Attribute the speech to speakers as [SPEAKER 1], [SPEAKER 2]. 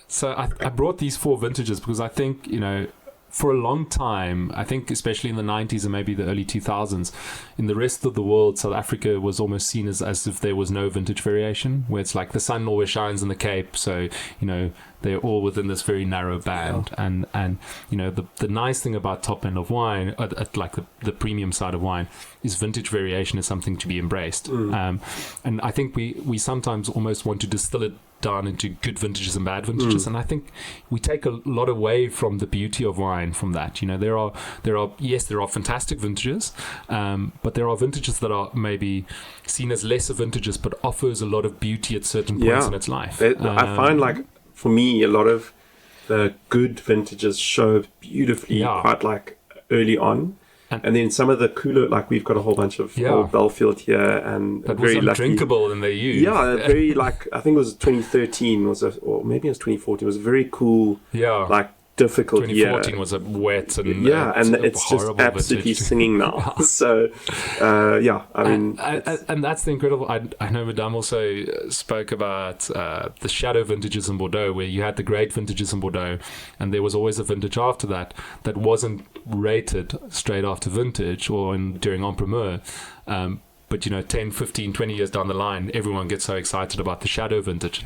[SPEAKER 1] So, I brought these 4 vintages because I think, for a long time, I think especially in the 90s and maybe the early 2000s, in the rest of the world, South Africa was almost seen as if there was no vintage variation, where it's like the sun always shines in the Cape, so, they're all within this very narrow band. Yeah. And the nice thing about top end of wine, at like the premium side of wine, is vintage variation is something to be embraced. And I think we sometimes almost want to distill it down into good vintages and bad vintages, and I think we take a lot away from the beauty of wine from that. There are fantastic vintages, but there are vintages that are maybe seen as lesser vintages but offers a lot of beauty at certain points in its life.
[SPEAKER 2] I find, like, for me, a lot of the good vintages show beautifully quite like early on. And then some of the cooler, like we've got a whole bunch of old Belfield here, and
[SPEAKER 1] that
[SPEAKER 2] very
[SPEAKER 1] was undrinkable in their youth.
[SPEAKER 2] Yeah, very like, I think it was 2013 or maybe it was 2014. It was a very cool, like difficult
[SPEAKER 1] 2014
[SPEAKER 2] year.
[SPEAKER 1] was a wet and
[SPEAKER 2] and it's just absolutely
[SPEAKER 1] vintage.
[SPEAKER 2] singing now. So I mean,
[SPEAKER 1] and that's the incredible. I know Madame also spoke about the shadow vintages in Bordeaux, where you had the great vintages in Bordeaux, and there was always a vintage after that wasn't rated straight after vintage or during en primeur. But 10, 15, 20 years down the line, everyone gets so excited about the shadow vintage.